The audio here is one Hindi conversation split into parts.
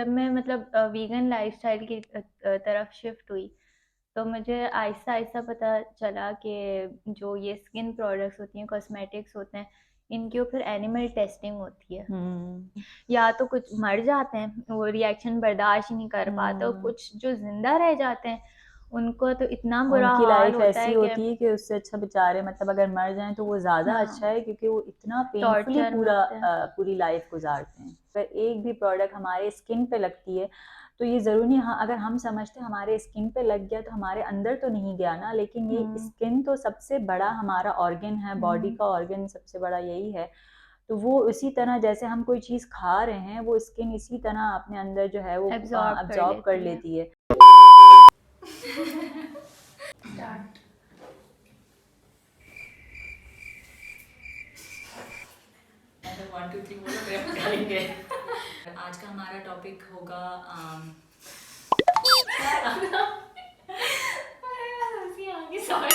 जब मैं मतलब वीगन लाइफ़स्टाइल की तरफ शिफ्ट हुई, तो मुझे आहिस्ता-आहिस्ता पता चला कि जो ये स्किन प्रोडक्ट्स होती हैं, कॉस्मेटिक्स होते हैं, इनके ऊपर एनिमल टेस्टिंग होती है। हुँ, या तो कुछ मर जाते हैं, वो रिएक्शन बर्दाश्त ही नहीं कर पाते, और हुँ। कुछ जो ज़िंदा रह जाते हैं, उनको तो इतना बुरा उनकी हाल लाइफ़ होता ऐसी है कि होती है कि उससे अच्छा बेचारे मतलब अगर मर जाएँ तो वो ज़्यादा अच्छा हाँ, है क्योंकि वो इतना पेनफुली टॉर्चर में पूरा होते हैं। पूरी लाइफ़ गुज़ारते हैं। अगर एक भी प्रोडक्ट हमारे स्किन पे लगती है, तो ये ज़रूरी नहीं हाँ, अगर हम समझते हैं हमारे स्किन पे लग गया तो हमारे अंदर तो नहीं गया ना, लेकिन ये हुँ, स्किन तो सबसे बड़ा हमारा ऑर्गन है, बॉडी हुँ, का ऑर्गन सबसे बड़ा यही है। तो वो उसी तरह जैसे हम कोई चीज़ खा रहे हैं, वो स्किन इसी तरह अपने अंदर जो है वो एब्ज़ॉर्ब कर अब्ज़ॉर्ब कर लेती है। लेती है। स्टार्ट। ऐसे 1 2 3 बोलो फिर हम करेंगे। आज का हमारा टॉपिक होगा हंसी आ गई, sorry.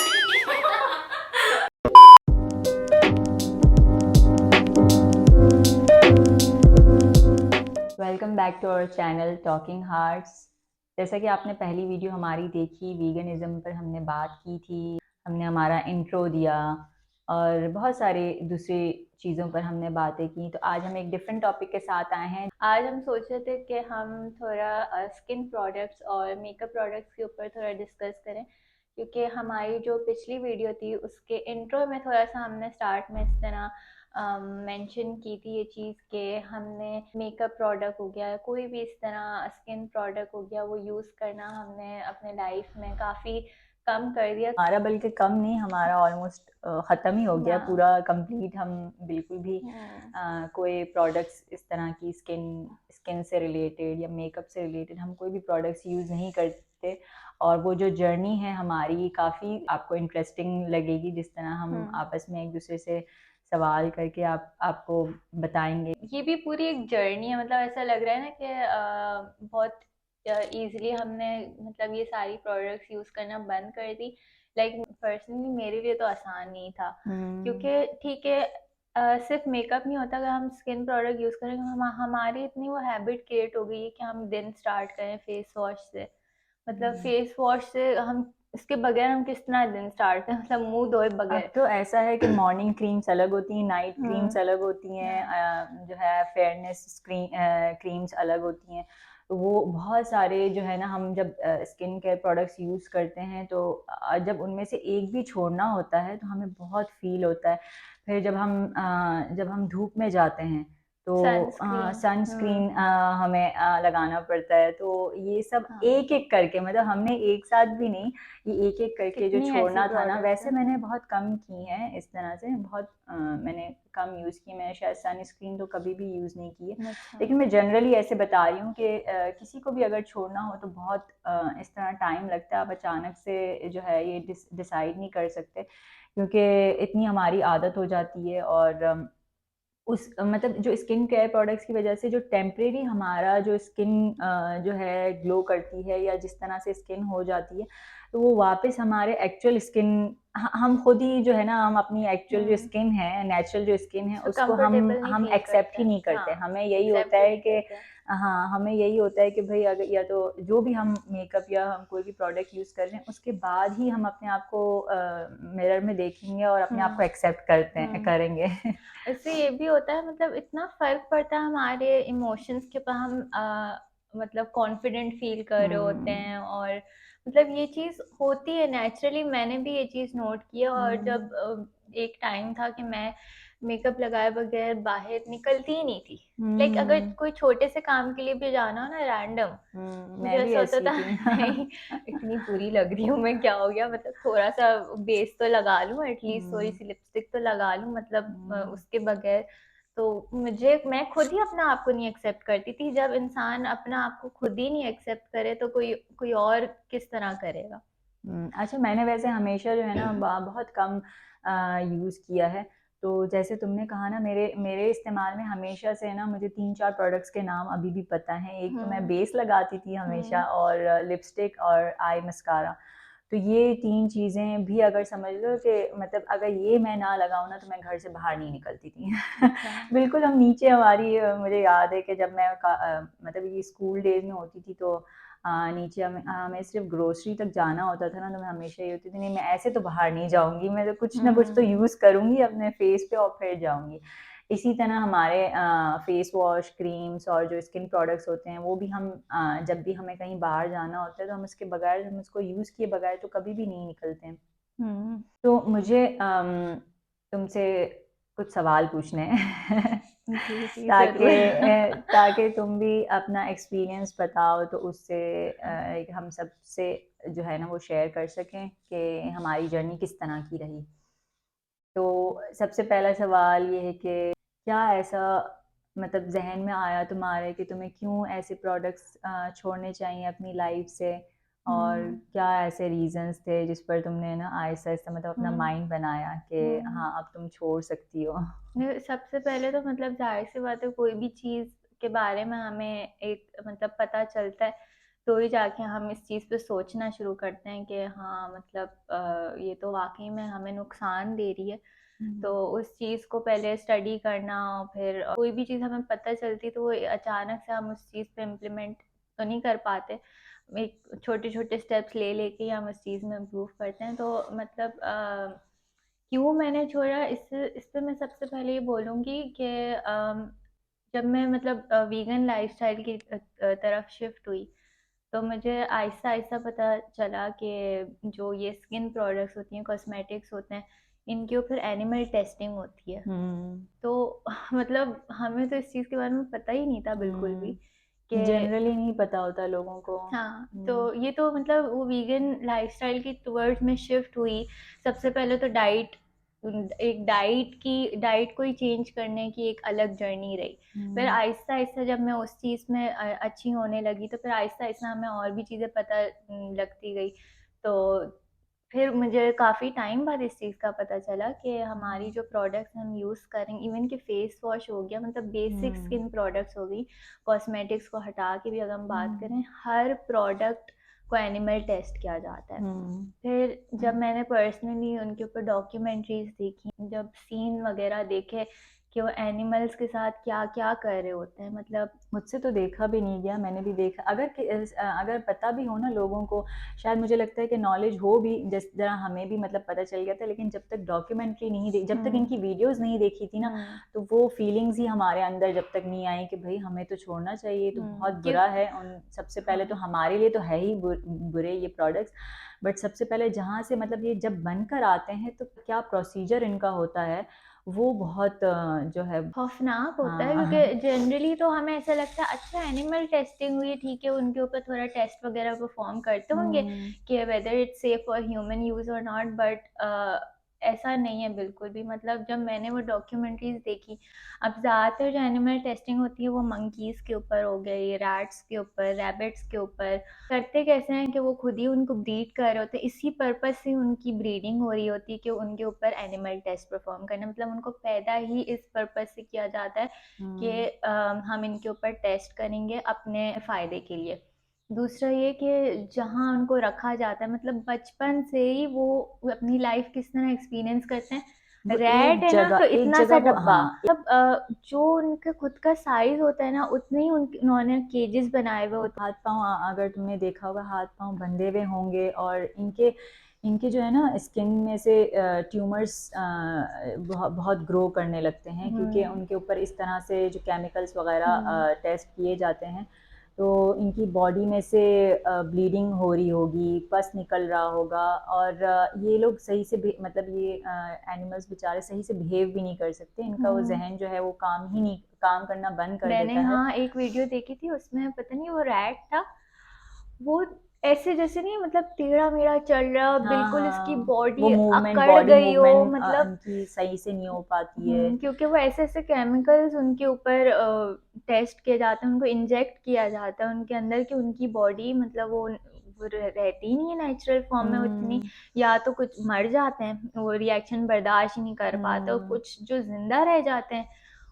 Welcome back to our channel talking hearts. जैसा कि आपने पहली वीडियो हमारी देखी, वीगनिज़्म पर हमने बात की थी, हमने हमारा इंट्रो दिया और बहुत सारे दूसरी चीज़ों पर हमने बातें की। तो आज हम एक डिफरेंट टॉपिक के साथ आए हैं। आज हम सोच रहे थे कि हम थोड़ा स्किन प्रोडक्ट्स और मेकअप प्रोडक्ट्स के ऊपर थोड़ा डिस्कस करें, क्योंकि हमारी जो पिछली वीडियो थी उसके इंट्रो में थोड़ा सा हमने स्टार्ट में इस तरह मेंशन की थी ये चीज़ कि हमने मेकअप प्रोडक्ट हो गया, कोई भी इस तरह स्किन प्रोडक्ट हो गया, वो यूज़ करना हमने अपने लाइफ में काफ़ी कम कर दिया। हमारा बल्कि कम नहीं, हमारा ऑलमोस्ट ख़त्म ही हो गया हाँ। पूरा कंप्लीट। हम बिल्कुल भी हम्म। कोई प्रोडक्ट्स इस तरह की स्किन स्किन से रिलेटेड या मेकअप से रिलेटेड हम कोई भी प्रोडक्ट्स यूज़ नहीं करते। और वो जो जर्नी है हमारी काफ़ी आपको इंटरेस्टिंग लगेगी, जिस तरह हम हम्म। आपस में एक दूसरे से सवाल करके आपको बताएंगे। ये भी पूरी एक जर्नी है, मतलब ऐसा लग रहा है ना कि बहुत इजीली हमने मतलब ये सारी प्रोडक्ट्स यूज करना बंद कर दी। लाइक पर्सनली मेरे लिए तो आसान नहीं था, हम्म। क्योंकि ठीक है, सिर्फ मेकअप नहीं होता, अगर हम स्किन प्रोडक्ट यूज करें हमारी इतनी वो हैबिट क्रिएट हो गई है कि हम दिन स्टार्ट करें फेस वॉश से। मतलब फेस वॉश से हम इसके बगैर हम किस तरह दिन स्टार्ट करें, मतलब मुंह धोए अब बगैर। तो ऐसा है कि मॉर्निंग क्रीम्स अलग होती हैं, नाइट क्रीम्स हम्म। अलग होती हैं, हाँ। जो है फेयरनेस क्रीम्स अलग होती हैं। तो वो बहुत सारे जो है ना, हम जब स्किन केयर प्रोडक्ट्स यूज़ करते हैं तो जब उनमें से एक भी छोड़ना होता है तो हमें बहुत फील होता है। फिर जब हम धूप में जाते हैं तो सनस्क्रीन। सनस्क्रीन हमें लगाना पड़ता है। तो ये सब हाँ। एक एक करके, मतलब हमने एक साथ भी नहीं, ये एक एक करके जो कितनी ऐसी छोड़ना था ना, प्रोडक्ट्स वैसे हैं। मैंने बहुत कम की हैं इस तरह से, बहुत मैंने कम यूज़ की। मैंने शायद सनस्क्रीन तो कभी भी यूज़ नहीं की है। अच्छा। लेकिन मैं जनरली ऐसे बता रही हूँ कि किसी को भी अगर छोड़ना हो तो बहुत इस तरह टाइम लगता है। आप अचानक से जो है ये डिसाइड नहीं कर सकते, क्योंकि इतनी हमारी आदत हो जाती है। और उस मतलब जो स्किन केयर प्रोडक्ट्स की वजह से जो टेम्परेरी हमारा जो स्किन जो है ग्लो करती है या जिस तरह से स्किन हो जाती है, तो वो वापस हमारे एक्चुअल स्किन, हम खुद ही जो है ना, हम अपनी एक्चुअल जो हुँ, स्किन है, नेचुरल जो स्किन है, उसमें उसको हम कंफर्टेबल नहीं हम फ़ील एक्सेप्ट करते ही हैं। नहीं करते। हाँ, हमें यही होता एक्सेप्ट ही है नहीं कि करते हैं। हाँ, हमें यही होता है कि भई अगर या तो जो भी हम मेकअप या हम कोई भी प्रोडक्ट यूज़ कर रहे हैं, उसके बाद ही हम अपने आप को मिरर में देखेंगे और अपने आप हुँ, को एक्सेप्ट करते हैं हुँ। करेंगे। इससे ये भी होता है, मतलब इतना फ़र्क पड़ता है हमारे इमोशंस के ऊपर। हम मतलब कॉन्फिडेंट फ़ील कर रहे होते हुँ। हैं, और मतलब ये चीज़ होती है नेचुरली। मैंने भी ये चीज़ नोट की है, और जब हुँ। एक टाइम था कि मैं मेकअप लगाए बगैर बाहर निकलती ही नहीं थी। लाइक अगर हुँ, कोई छोटे से काम के लिए भी जाना हो ना रैंडम, मुझे मैं भी ऐसा होता ऐसी था थी। नहीं, इतनी बुरी लग रही हूँ मैं, क्या हो गया, मतलब थोड़ा-सा बेस तो लगा लूँ, एटलीस्ट हुँ, थोड़ी-सी लिपस्टिक तो लगा लूँ, मतलब हुँ, उसके बगैर तो मैं खुद ही अपने आप को नहीं एक्सेप्ट करती थी। जब इंसान अपना आप को खुद ही नहीं एक्सेप्ट करे तो कोई कोई और किस तरह करेगा? अच्छा, मैंने वैसे हमेशा जो है ना बहुत कम यूज़ किया है। तो जैसे तुमने कहा ना, मेरे मेरे इस्तेमाल में हमेशा से ना मुझे 3-4 प्रोडक्ट्स के नाम अभी भी पता हैं। एक तो मैं हुँ, बेस लगाती थी हमेशा, हुँ, और लिपस्टिक और आई मस्कारा। तो ये 3 चीज़ें भी अगर समझ लो कि मतलब अगर ये मैं ना लगाऊँ ना तो मैं घर से बाहर नहीं निकलती थी। अच्छा। बिल्कुल हम नीचे हमारी मुझे याद है कि जब मैं मतलब ये स्कूल डेज़ में होती थी तो नीचे हमें सिर्फ़ ग्रोसरी तक जाना होता था ना, तो मैं हमेशा ये होती थी नहीं मैं ऐसे तो बाहर नहीं जाऊँगी, मैं तो कुछ ना कुछ तो यूज़ करूँगी अपने फ़ेस पे और फिर जाऊँगी। इसी तरह हमारे फेस वॉश, क्रीम्स और जो स्किन प्रोडक्ट्स होते हैं वो भी हम जब भी हमें कहीं बाहर जाना होता है तो हम उसको यूज़ किए बगैर तो कभी भी नहीं निकलते हैं। हम्म। तो मुझे तुमसे कुछ सवाल पूछने हैं जी जी ताकि जरूर। ताकि तुम भी अपना एक्सपीरियंस बताओ तो उससे हम सब से जो है ना वो शेयर कर सकें कि हमारी जर्नी किस तरह की रही। तो सबसे पहला सवाल ये है कि क्या ऐसा मतलब ज़हन में आया तुम्हारे कि तुम्हें क्यों ऐसे प्रोडक्ट्स छोड़ने चाहिए अपनी लाइफ से? और हम्म। क्या ऐसे रीज़न्स थे जिस पर तुमने ना आहिस्ता-आहिस्ता मतलब अपना हम्म। माइंड बनाया कि हम्म। हाँ, अब तुम छोड़ सकती हो? सबसे पहले तो मतलब जाहिर सी बात है, कोई भी चीज़ के बारे में हमें एक मतलब पता चलता है तो ही जाके हम इस चीज़ पे सोचना शुरू करते हैं कि हाँ मतलब ये तो वाकई में हमें नुकसान दे रही है। तो हुँ, उस चीज़ को पहले स्टडी करना, फिर कोई भी चीज़ हमें पता चलती तो वो अचानक से हम उस चीज़ पे इम्प्लीमेंट तो नहीं कर पाते। एक छोटे छोटे स्टेप्स ले लेके ही हम उस चीज़ में इम्प्रूव करते हैं। तो मतलब क्यों मैंने छोड़ा, इस पे मैं सबसे पहले ये बोलूँगी कि जब मैं मतलब वीगन लाइफस्टाइल की तरफ शिफ्ट हुई तो मुझे आहिस्ता आहिस्ता पता चला कि जो ये स्किन प्रोडक्ट्स होती हैं, कॉस्मेटिक्स होते हैं, इनके ऊपर एनिमल टेस्टिंग होती है। हुँ, तो मतलब हमें तो इस चीज़ के बारे में पता ही नहीं था बिल्कुल भी हुँ। कि जनरली नहीं पता होता लोगों को। हाँ। तो हुँ, ये तो मतलब वो वीगन लाइफस्टाइल की टुवर्ड्स में शिफ्ट हुई। सबसे पहले तो डाइट को ही चेंज करने की एक अलग जर्नी रही। फिर हुँ, आहिस्ता आहिस्ता जब मैं उस चीज़ में अच्छी होने लगी तो फिर आहिस्ता आहिस्ता हमें और भी चीज़ें पता लगती गई। तो फिर मुझे काफ़ी टाइम बाद इस चीज़ का पता चला कि हमारी हुँ, जो प्रोडक्ट्स हम यूज़ करें, इवन कि फेस वॉश हो गया, मतलब बेसिक हुँ, स्किन प्रोडक्ट्स हो गई, कॉस्मेटिक्स को हटा के भी अगर हम बात हुँ, करें, हर प्रोडक्ट को एनिमल टेस्ट किया जाता है। हुँ, फिर जब मैंने पर्सनली उनके ऊपर डॉक्यूमेंट्रीज देखी, जब सीन वगैरह देखे कि वो एनिमल्स के साथ क्या क्या कर रहे होते हैं, मतलब मुझसे तो देखा भी नहीं गया, मैंने भी देखा अगर पता भी हो ना लोगों को, शायद मुझे लगता है कि नॉलेज हो भी जिस तरह हमें भी मतलब पता चल गया था, लेकिन जब तक डॉक्यूमेंट्री नहीं दे जब तक हम्म। इनकी वीडियोज़ नहीं देखी थी ना, हम्म। तो वो फीलिंग्स ही हमारे अंदर जब तक नहीं आई कि भई हमें तो छोड़ना चाहिए, ये तो बहुत क्यों। बुरा है। उन सबसे पहले तो हाँ। हमारे लिए तो है ही बुरे ये प्रोडक्ट्स, बट सबसे पहले जहाँ से मतलब ये जब बनकर आते हैं, तो क्या प्रोसीजर इनका होता है, वो बहुत जो है खौफनाक होता है, हाँ। क्योंकि जनरली तो हमें ऐसा लगता है अच्छा एनिमल टेस्टिंग हुई, ठीक है, उनके ऊपर थोड़ा टेस्ट वगैरह परफॉर्म करते होंगे हुँ, कि whether it's safe for human use और नॉट, बट ऐसा नहीं है बिल्कुल भी। मतलब जब मैंने वो डॉक्यूमेंट्रीज देखी, अब ज़्यादातर जो एनिमल टेस्टिंग होती है वो मंकीज़ के ऊपर हो गई, रैट्स के ऊपर, रैबिट्स के ऊपर। करते कैसे हैं कि वो खुद ही उनको ब्रीड कर रहे होते हैं, इसी पर्पज से उनकी ब्रीडिंग हो रही होती है कि उनके ऊपर एनिमल टेस्ट परफॉर्म करना, मतलब उनको पैदा ही इस पर्पज से किया जाता है कि हुँ। हम इनके ऊपर टेस्ट करेंगे अपने फ़ायदे के लिए। दूसरा ये कि जहाँ उनको रखा जाता है, मतलब बचपन से ही वो अपनी लाइफ किस तरह एक्सपीरियंस करते हैं। वो रैट है ना, तो एक इतना जगह सा वो डब्बा, हाँ, मतलब जो उनका खुद का साइज होता है ना, उतने ही उन्होंने केजेस बनाए हुए होते हाथ-पाँव अगर तुमने देखा होगा हाथ-पाँव बंधे हुए होंगे और इनके इनके जो है ना स्किन में से ट्यूमर्स बहुत ग्रो करने लगते हैं। हैं क्योंकि उनके ऊपर इस तरह से जो केमिकल्स वग़ैरह हम्म। टेस्ट किए जाते हैं, तो इनकी बॉडी में से ब्लीडिंग हो रही होगी, पस निकल रहा होगा और ये लोग सही से भी मतलब ये एनिमल्स बेचारे सही से बिहेव भी नहीं कर सकते। इनका वो हम्म। ज़हन जो है वो काम करना बंद कर मैंने देता है। हाँ एक वीडियो देखी थी, उसमें पता नहीं वो रैट था, वो ऐसे जैसे नहीं, मतलब टेढ़ा मेढ़ा चल रहा हो, हाँ, बिल्कुल इसकी हाँ। वो बॉडी मूवमेंट अकड़ बॉडी गई हो, मूवमेंट मतलब इनकी सही से नहीं हो पाती है। क्योंकि वो ऐसे ऐसे केमिकल्स उनके ऊपर टेस्ट किए जाते हैं, उनको इंजेक्ट किया जाता है उनके अंदर, कि उनकी बॉडी मतलब वो रहती ही नहीं है नेचुरल फॉर्म में उतनी, हुँ, या तो कुछ मर जाते हैं, वो रिएक्शन बर्दाश्त ही नहीं कर पाते, और हुँ, कुछ जो जिंदा रह जाते हैं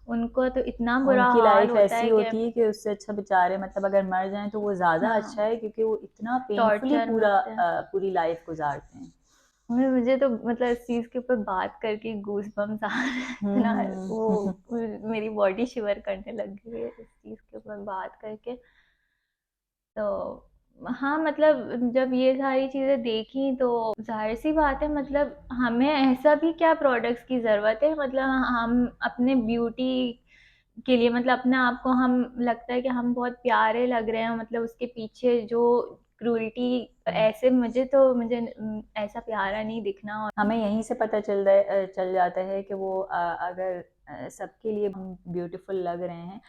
उनको तो इतना बुरा उनकी हाल लाइफ होता ऐसी है कि होती है कि उससे अच्छा बेचारे मतलब अगर मर जाएं तो वो ज़्यादा अच्छा हाँ, है, क्योंकि वो इतना पेनफुली टॉर्चर में पूरा होते हैं। पूरी लाइफ गुजारते हैं। मुझे तो मतलब इस चीज़ के ऊपर बात करके गूज़ बम्स आ रहे हैं, इतना हम्म। मेरी बॉडी शिवर करने लग गई है इस चीज़ के ऊपर बात करके। तो हाँ, मतलब जब ये सारी चीज़ें देखी तो ज़ाहिर-सी बात है, मतलब हमें ऐसा भी क्या प्रोडक्ट्स की ज़रूरत है, मतलब हम अपने ब्यूटी के लिए, मतलब अपने आप को हम लगता है कि हम बहुत प्यारे लग रहे हैं, मतलब उसके पीछे जो क्रूरटी, ऐसे मुझे ऐसा प्यारा नहीं दिखना। और हमें यहीं से पता चल जाता है कि वो अगर सबके लिए हम ब्यूटीफुल लग रहे हैं,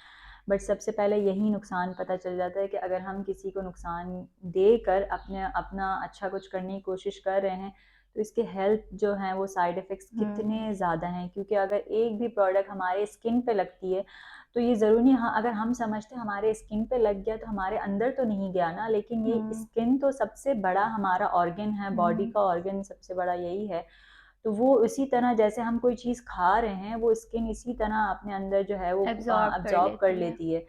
बट सबसे पहले यही नुकसान पता चल जाता है कि अगर हम किसी को नुकसान देकर अपना अच्छा कुछ करने की कोशिश कर रहे हैं, तो इसके हेल्थ जो हैं वो साइड इफ़ेक्ट्स कितने ज़्यादा हैं। क्योंकि अगर एक भी प्रोडक्ट हमारे स्किन पे लगती है, तो ये ज़रूरी नहीं, हाँ, अगर हम समझते हैं हमारे स्किन पे लग गया तो हमारे अंदर तो नहीं गया ना, लेकिन ये स्किन तो सबसे बड़ा हमारा ऑर्गन है, बॉडी का ऑर्गन सबसे बड़ा यही है। तो वो इसी तरह जैसे हम कोई चीज़ खा रहे हैं, वो स्किन इसी तरह अपने अंदर जो है वो एब्ज़ॉर्ब कर अब्ज़ॉर्ब कर लेती है। लेती है।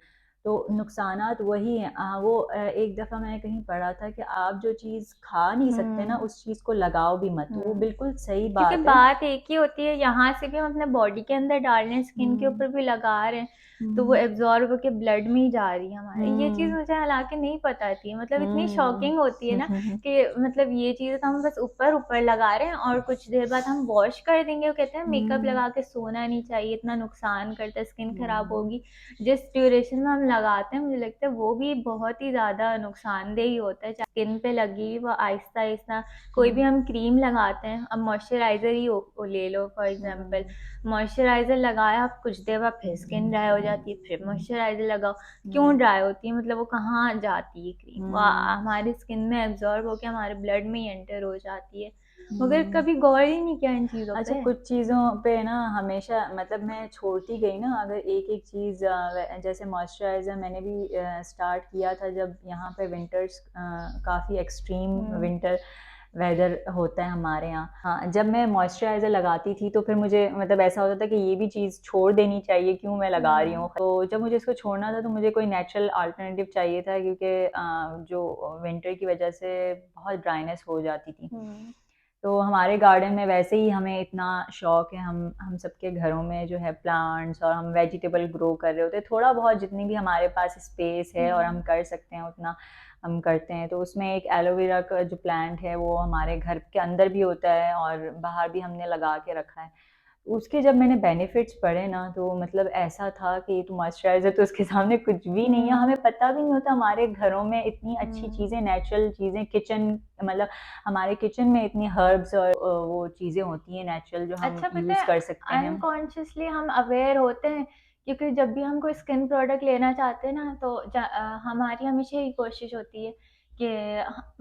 तो नुकसानात वही हैं। वो एक दफ़ा मैंने कहीं पढ़ा था कि आप जो चीज़ खा नहीं सकते ना, हुँ, उस चीज़ को लगाओ भी मत। वो हुँ। बिल्कुल सही क्योंकि बात है। बात एक ही होती है, यहाँ से भी हम अपने बॉडी के अंदर डाल रहे हैं, स्किन के हुँ, ऊपर भी लगा रहे हैं, तो वो हुँ, एब्ज़ॉर्ब होके ब्लड में ही जा रही है हमारे। ये चीज़ हुँ, मुझे हालाँकि नहीं पता थी, मतलब इतनी हुँ। शॉकिंग होती है ना कि मतलब ये चीज़ें तो हम बस ऊपर-ऊपर लगा रहे हैं और कुछ देर बाद हम वॉश कर देंगे। वो कहते हैं मेकअप हुँ, लगा के सोना नहीं चाहिए, इतना नुकसान करता है, स्किन खराब हुँ, होगी। जिस ड्यूरेशन में हम लगाते हैं, मुझे लगता है वो भी बहुत ही ज़्यादा नुकसानदेह ही होता है। चाहे स्किन पे लगी वो आहिस्ता-आहिस्ता, कोई भी हुँ, हम क्रीम लगाते हैं, अब मॉइस्चराइज़र ही ले लो फॉर एग्ज़ाम्पल, हुँ, मॉइस्चराइज़र लगाया, अब कुछ देर बाद फिर स्किन ड्राई हो जाती है, फिर मॉइस्चराइज़र लगाओ, क्यों हुँ, ड्राई होती है? मतलब वो कहाँ जाती है क्रीम? वो हुँ, हमारी स्किन में एब्ज़ॉर्ब होके हमारे ब्लड में ही एंटर हो जाती है। मगर हुँ। कभी गौर ही नहीं किया इन चीज़ों अच्छा, पे। कुछ चीज़ों पे ना हमेशा मतलब मैं छोड़ती गई ना, अगर एक-एक चीज़ जैसे मॉइस्चराइज़र मैंने भी स्टार्ट किया था जब यहाँ पे विंटर्स काफ़ी एक्सट्रीम हुँ, विंटर वेदर होता है हमारे यहाँ। हाँ, जब मैं मॉइस्चराइज़र लगाती थी तो फिर मुझे मतलब ऐसा होता था कि ये भी चीज़ छोड़ देनी चाहिए, क्यों मैं लगा रही हूँ। हुँ, तो जब मुझे इसको छोड़ना था तो मुझे कोई नेचुरल अल्टरनेटिव चाहिए था, क्योंकि जो विंटर की वज़ह से बहुत ड्राइनेस हो जाती थी। हुँ, तो हमारे गार्डन में वैसे ही हमें इतना शौक है, हम सबके घरों में जो है प्लांट्स और हम वेजिटेबल ग्रो कर रहे होते हैं। थोड़ा बहुत जितनी भी हमारे पास स्पेस है और हम हुँ, कर सकते हैं उतना हम करते हैं। तो उसमें एक एलोवेरा का जो प्लांट है वो हमारे घर के अंदर भी होता है और बाहर भी हमने लगा के रखा है। उसके जब मैंने बेनिफिट्स पढ़े ना, तो मतलब ऐसा था कि ये तो मॉइस्चराइज़र तो उसके सामने कुछ भी नहीं है। हुँ, हमें पता भी नहीं होता हमारे घरों में इतनी अच्छी हुँ। चीज़ें, नेचुरल चीज़ें, किचन मतलब हमारे किचन में इतनी हर्ब्स और वो चीज़ें होती हैं नेचुरल जो हम अच्छा, पता यूज़ है, कर सकते हैं। अनकॉन्शियसली हम अवेयर होते हैं, क्योंकि जब भी हम कोई स्किन प्रोडक्ट लेना चाहते हैं ना, तो हमारी हमेशा यही कोशिश होती है कि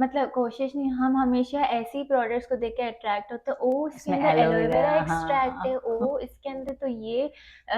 मतलब कोशिश नहीं, हम हमेशा ऐसी प्रोडक्ट्स को देख के अट्रैक्ट होते हैं, ओ इसके इसमें अंदर एलोवेरा, एलोवेरा एक्सट्रैक्ट है, हाँ। ओ इसके अंदर तो ये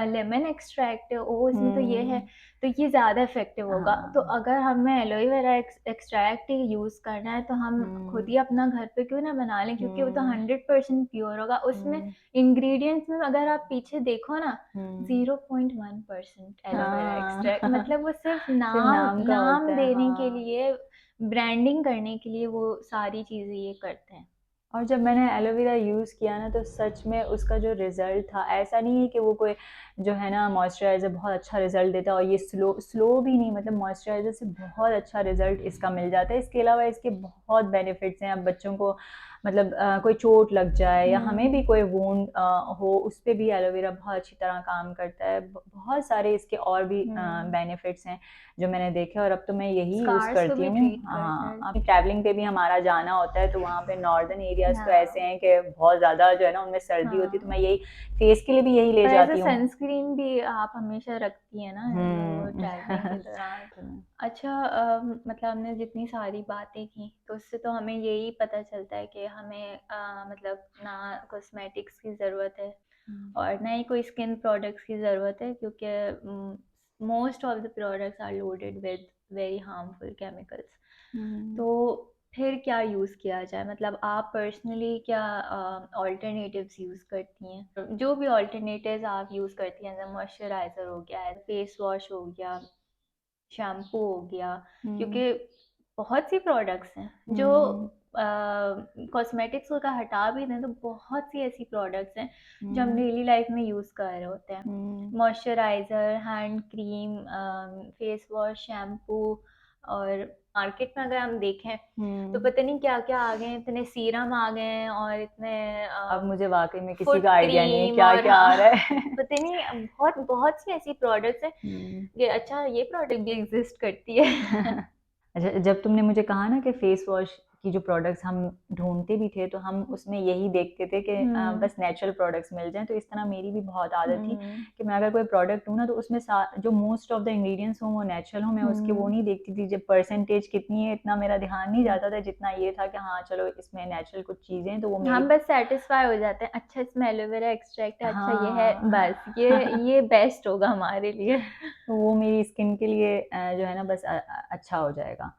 लेमन एक्सट्रैक्ट है, ओ इसमें तो ये है, हुँ, तो ये ज़्यादा इफ़ेक्टिव होगा। तो हाँ। अगर हमें एलोवेरा एक्सट्रैक्ट ही यूज़ करना है, तो हम खुद हुँ, ही अपना घर पे क्यों ना बना लें, क्योंकि वो तो हुँ, 100% प्योर होगा। उसमें हुँ, इंग्रीडिएंट्स में अगर आप पीछे देखो ना, हुँ। 0.1% एलोवेरा एक्सट्रैक्ट, हाँ। मतलब वो सिर्फ़ सिर्फ़ नाम नाम का होता नाम है, देने के हाँ। लिए, ब्रांडिंग करने के लिए वो सारी चीज़ें ये करते हैं। और जब मैंने एलोवेरा यूज़ किया ना, तो सच में उसका जो रिज़ल्ट था, ऐसा नहीं है कि वो कोई जो है ना मॉइस्चराइज़र बहुत अच्छा रिज़ल्ट देता है और ये स्लो स्लो भी नहीं, मतलब मॉइस्चराइज़र से बहुत अच्छा रिज़ल्ट इसका मिल जाता है। इसके अलावा इसके बहुत बेनिफिट्स हैं। अब बच्चों को मतलब कोई चोट लग जाए या हमें भी हुँ, कोई वुंड हो, उस पे भी एलोवेरा बहुत अच्छी तरह काम करता है। बहुत सारे इसके और भी हुँ। बेनिफिट्स हैं जो मैंने देखे, और अब तो मैं यही यूज़ स्कार्स को करती भी हूँ। ट्रीट करता हाँ, है। अभी ट्रैवलिंग पे भी हमारा जाना होता है, तो वहाँ पे नॉर्दर्न एरियाज़ तो ऐसे हाँ, हैं कि बहुत ज़्यादा जो है ना उनमें सर्दी होती है, तो हाँ। मैं यही फेस के लिए भी यही ले और एज़ अ जाती हूँ। सनस्क्रीन भी आप हमेशा रखती हैं ना, वो हुँ। ट्रैवलिंग के दौरान। हुँ, अच्छा, मतलब हमने जितनी सारी बातें की, तो उससे तो हमें यही पता चलता है कि हमें मतलब ना कॉस्मेटिक्स की ज़रूरत है हुँ, और ना ही कोई स्किन प्रोडक्ट्स की ज़रूरत है, क्योंकि most of the products are loaded with very harmful chemicals. हुँ, तो फिर क्या यूज़ किया जाए? मतलब आप पर्सनली क्या अल्टरनेटिव्स यूज़ करती हैं? जो भी अल्टरनेटिव्स आप यूज़ करती हैं, जैसे मॉइस्चराइज़र हो गया, फेस वॉश हो गया, शैम्पू हो गया, हम्म। क्योंकि बहुत सी प्रोडक्ट्स हैं जो हम्म। कॉस्मेटिक्स का हटा भी दें तो बहुत सी ऐसी प्रोडक्ट्स हैं जो हम हम्म। डेली लाइफ में यूज़ कर रहे होते हैं। हम्म। Moisturiser, hand cream, face wash, shampoo, और मार्केट में अगर हम देखें तो हम्म। पता नहीं क्या-क्या आ गए हैं, इतने सीरम आ गए हैं और इतने अब मुझे वाकई में किसी फुट का आइडिया नहीं है क्रीम, क्या और क्या आ हाँ, रहा है। पता नहीं बहुत बहुत सी ऐसी प्रोडक्ट्स हैं हम्म। कि अच्छा ये प्रोडक्ट भी एग्ज़िस्ट करती है। अच्छा, जब तुमने मुझे कहा ना कि फेस वॉश की जो प्रोडक्ट्स हम ढूँढते भी थे, तो हम उसमें यही देखते थे कि हुँ, बस नेचुरल प्रोडक्ट्स मिल जाएँ, तो इस तरह मेरी भी बहुत आदत थी हुँ, कि मैं अगर कोई प्रोडक्ट लूँ ना, तो उसमें सा जो मोस्ट ऑफ द इंग्रीडिएंट्स हों, वो नेचुरल हों, मैं उसके वो हुँ। नहीं देखती थी। जब परसेंटेज कितनी है, इतना मेरा ध्यान नहीं हुँ। जाता था, जितना ये था कि हाँ, चलो इसमें नेचुरल कुछ चीज़ें हैं, तो वो हम मेरी बस सैटिस्फाई हो जाते हैं, अच्छा इसमें एलोवेरा एक्सट्रैक्ट है, अच्छा ये है, हाँ। बस ये बेस्ट होगा हमारे लिए। तो वो मेरी स्किन के लिए जो है ना बस अच्छा हो जाएगा।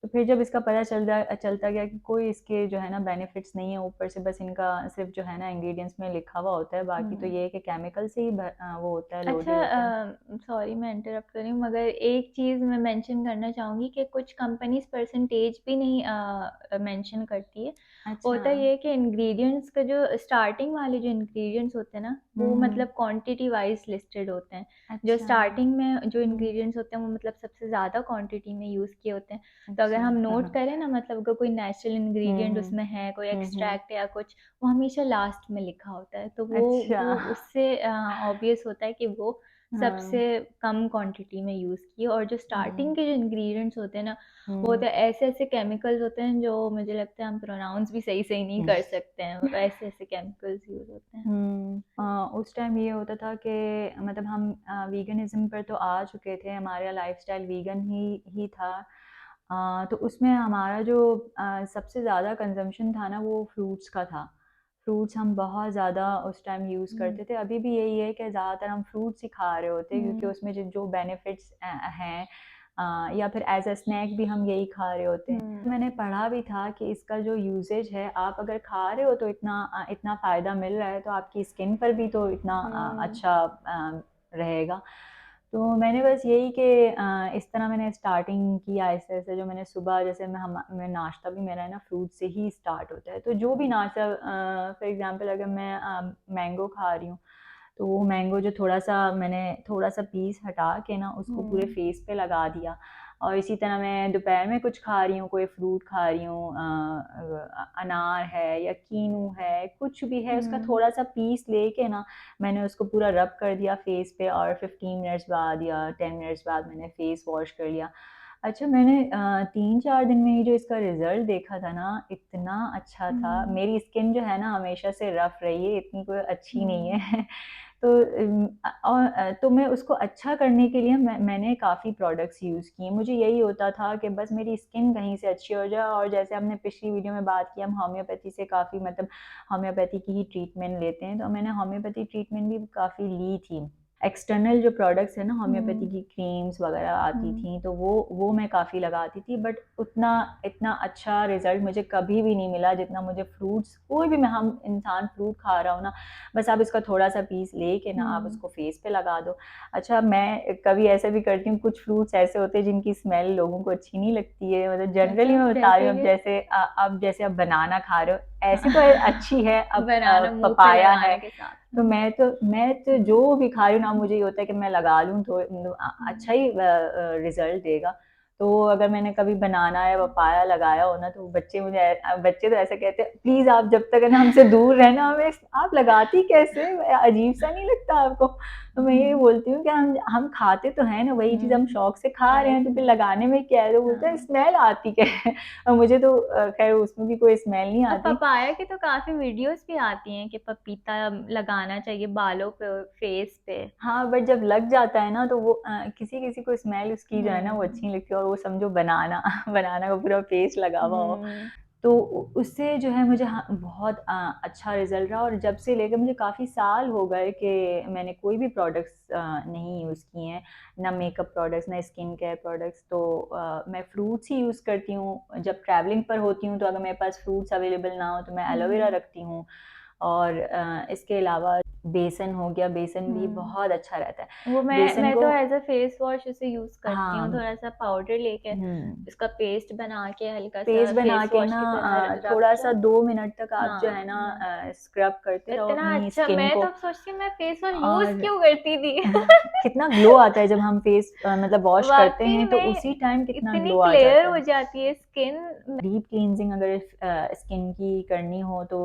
तो फिर जब इसका पता चलता गया कि कोई इसके जो है ना बेनिफिट्स नहीं है, ऊपर से बस इनका सिर्फ़ जो है ना इंग्रीडिएंट्स में लिखा हुआ होता है, बाकी तो हुँ। ये है कि केमिकल से ही वो होता है, अच्छा, लोडेड होता है। सॉरी मैं इंटरप्ट कर रही हूँ, मगर एक चीज़ मैं मेंशन करना चाहूँगी कि कुछ कंपनीज़ परसेंटेज भी नहीं मेंशन करती है। अच्छा। होता ये है कि इंग्रीडिएंट्स का जो स्टार्टिंग वाले जो इंग्रीडिएंट्स होते हैं ना, हुँ, वो हुँ। मतलब क्वांटिटी वाइज़ लिस्टेड होते हैं। जो अच्छा। स्टार्टिंग में जो हुँ। इंग्रीडिएंट्स होते हैं वो मतलब सबसे ज़्यादा क्वांटिटी में यूज़ किए होते हैं। तो अगर अच्छा। हम हाँ, नोट हाँ। करें ना, मतलब अगर कोई नेचुरल हुँ, इंग्रीडिएंट हुँ। उसमें है, कोई हुँ, हुँ। एक्सट्रैक्ट या कुछ, वो हमेशा लास्ट में लिखा होता है। तो अच्छा। वो उससे ऑब्वियस होता है कि वो सबसे हाँ। कम क्वांटिटी में यूज़ की, और जो स्टार्टिंग हुँ, के जो इंग्रीडिएंट्स होते हैं ना, वो तो हुँ। ऐसे-ऐसे केमिकल्स होते हैं जो मुझे लगता है हम प्रोनाउंस भी सही-सही नहीं हुँ। कर सकते हैं। ऐसे-ऐसे केमिकल्स यूज़ होते हैं। उस टाइम ये होता था कि मतलब हम वीगनिज़्म पर तो आ चुके थे, हमारा लाइफ़स्टाइल वीगन ही था। तो उसमें हमारा जो सबसे ज़्यादा कंज़म्पशन था ना, वो फ्रूट्स का था। फ्रूट्स हम बहुत ज़्यादा उस टाइम यूज़ हुँ, करते थे। अभी भी यही है कि ज़्यादातर हम फ्रूट्स ही खा रहे होते हैं, क्योंकि हुँ, उसमें जो बेनिफिट्स हैं, या फिर एज़ अ स्नैक भी हम यही खा रहे होते हैं। हुँ, मैंने पढ़ा भी था कि इसका जो यूसेज है, आप अगर खा रहे हो तो इतना फ़ायदा मिल रहा है, तो आपकी स्किन पर भी तो इतना हुँ, अच्छा रहेगा। तो मैंने बस यही कि इस तरह मैंने स्टार्टिंग की आहिस्ते-आहिस्ते, जो मैंने सुबह जैसे मैं नाश्ता भी मेरा है ना फ्रूट से ही स्टार्ट होता है। तो जो भी नाश्ता फॉर एग्ज़ाम्पल अगर मैं मैंगो खा रही हूँ, तो वो मैंगो जो मैंने थोड़ा-सा पीस हटा के ना उसको पूरे हुँ, फेस पे लगा दिया। और इसी तरह मैं दोपहर में कुछ खा रही हूँ, कोई फ्रूट खा रही हूँ, अनार है या कीनू है, कुछ भी है, उसका हुँ, थोड़ा-सा पीस लेके ना मैंने उसको पूरा रब कर दिया फेस पे, और 15 मिनट्स बाद या 10 मिनट्स बाद मैंने फेस वॉश कर लिया। अच्छा, मैंने 3-4 दिन में ही जो इसका रिज़ल्ट देखा था ना, इतना अच्छा था। हुँ, मेरी स्किन जो है ना हमेशा से रफ़ रही है, इतनी कोई अच्छी नहीं हुँ, है। तो तो मैं उसको अच्छा करने के लिए मैंने काफ़ी प्रोडक्ट्स यूज़ किए। मुझे यही होता था कि बस मेरी स्किन कहीं से अच्छी हो जाए, और जैसे हमने पिछली वीडियो में बात की, हम होम्योपैथी से काफ़ी मतलब होम्योपैथी की ही ट्रीटमेंट लेते हैं, तो मैंने होम्योपैथी ट्रीटमेंट भी काफ़ी ली थी। एक्सटर्नल जो प्रोडक्ट्स हैं ना, होम्योपैथी हुँ, की क्रीम्स वगैरह आती हुँ, थी, तो वो मैं काफ़ी लगाती थी, बट उतना इतना अच्छा रिज़ल्ट मुझे कभी भी नहीं मिला जितना मुझे फ्रूट्स, कोई भी मैं हम इंसान फ्रूट खा रहा हो ना, बस आप इसका थोड़ा-सा पीस लेके ना आप हुँ। उसको फेस पे लगा दो। अच्छा, मैं कभी ऐसा भी करती हूँ, कुछ फ्रूट्स ऐसे होते हैं जिनकी स्मेल लोगों को अच्छी नहीं लगती है, मतलब जनरली अच्छा, मैं बता रही जैसे हूँ, अब कि जैसे आप बनाना खा रहे हो, ऐसे तो अच्छी है, अब बनाना मुँह पे पपाया है, लगाने के साथ। तो मैं तो जो भी खा रही हूँ ना, मुझे ये होता है कि मैं लगा लूँ तो अच्छा ही रिज़ल्ट देगा। तो अगर मैंने कभी बनाना या पपाया लगाया हो ना, तो बच्चे तो ऐसे कहते हैं, प्लीज़ आप जब तक है ना हमसे दूर रहना, हमें आप लगाती कैसे? अजीब सा नहीं लगता आपको? तो मैं यही बोलती हूँ कि हम खाते तो हैं ना, वही चीज़ हम हुँ, शौक से खा रहे हैं, तो राइट, फिर लगाने में क्या है? तो बोलते हैं हाँ। स्मेल आती क्या है? और मुझे तो खैर उसमें भी कोई स्मेल नहीं अब आती। पपाया की तो काफ़ी वीडियोज़ भी आती हैं कि पपीता लगाना चाहिए बालों पे, फेस पे। हाँ, बट जब लग जाता है ना, तो वो किसी-किसी को स्मेल उसकी जो है ना वो अच्छी हुँ, नहीं लगती, और वो समझो बनाना बनाना का पूरा पेस्ट लगा हुआ हो। हुँ, तो उससे जो है मुझे हाँ, बहुत अच्छा रिज़ल्ट रहा, और जब से लेकर मुझे काफ़ी साल हो गए कि मैंने कोई भी प्रोडक्ट्स नहीं यूज़ किए हैं, ना मेकअप प्रोडक्ट्स, ना स्किन केयर प्रोडक्ट्स। तो मैं फ्रूट्स ही यूज़ करती हूँ। जब ट्रैवलिंग पर होती हूँ तो अगर मेरे पास फ्रूट्स अवेलेबल ना हो तो मैं एलोवेरा रखती हूँ। और इसके अलावा बेसन हो गया, बेसन भी बहुत अच्छा रहता है। वो बेसन मैं को तो एज अ फेस वॉश उसे यूज करती हूँ, हाँ, थोड़ा सा पाउडर लेके हुँ। इसका पेस्ट बना के हल्का सा पेस्ट बना फेस के वॉश ना की तरह रब थोड़ा-सा किया। 2 मिनट तक आप जो हाँ, है ना हाँ। स्क्रब करते रहो इतना अपनी अच्छा, स्किन मैं को। तो सोचती हूँ मैं फेस वॉश यूज और क्यों करती थी। कितना ग्लो आता है जब हम फेस मतलब वॉश करते वाकई हैं तो में उसी टाइम कितना इतनी ग्लो आ क्लियर जाता हो है। जाती है स्किन। डीप क्लींजिंग अगर स्किन की करनी हो तो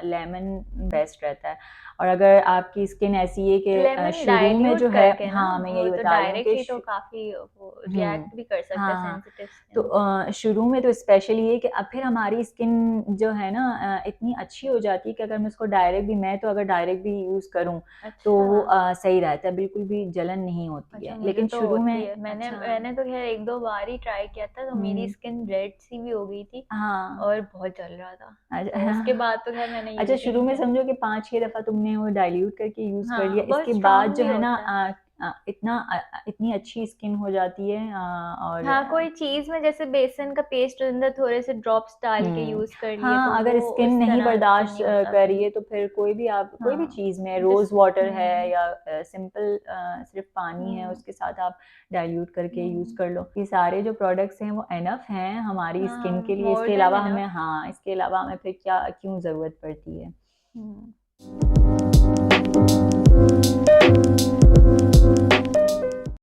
लेमन बेस्ट रहता है। और अगर आपकी स्किन ऐसी है कि लेमन शुरू में डाइल्यूट जो है, करके ना, हाँ, मैं वो यही तो बता रही हूँ कि डायरेक्टली तो काफी वो हुँ। रिएक्ट भी कर सकता है हाँ, सेंसिटिव तो स्किन। शुरू में तो स्पेशली ये कि अब फिर हमारी स्किन जो है ना इतनी अच्छी हो जाती है कि अगर मैं उसको डायरेक्ट भी, मैं तो अगर डायरेक्ट भी यूज़ करूँ तो अच्छा। वो सही रहता है, बिल्कुल भी जलन नहीं होती अच्छा, है। मुझे लेकिन तो शुरू में होती है। मैंने अच्छा मैंने तो खैर 1-2 बार ही ट्राई किया था, तो मेरी हुँ, स्किन रेड सी भी हो गई थी हाँ। और बहुत जल रहा था। तो उसके अच्छा बाद तो खैर मैंने अच्छा, यूज़ ही शुरू नहीं में किया। समझो कि 5-6 दफ़ा तुमने वो डाइल्यूट करके यूज़ कर लिया, हाँ, बहुत इसके बाद स्ट्रॉन्ग जो भी है ना होता है। इतनी अच्छी स्किन हो जाती है और हाँ, कोई चीज़ में जैसे बेसन का पेस्ट अंदर थोड़े से ड्रॉप्स डाल के हुँ। यूज़ कर लिए, तो हाँ, वो अगर स्किन इस नहीं तरह फिर बर्दाश्त नहीं होता कर फिर। रही है तो फिर कोई भी आप कोई भी हाँ, चीज़ में जिस रोज़ वाटर है हुँ, या सिंपल सिर्फ़ पानी है, हुँ, उसके साथ आप डाइल्यूट करके यूज़ हुँ। कर लो। ये सारे जो प्रोडक्ट्स हैं वो इनफ़ हैं हमारी स्किन हाँ, के लिए, मोर इसके देन अलावा हमें, इनफ। हाँ, इसके अलावा हमें फिर क्या क्यों ज़रूरत पड़ती है। हुँ।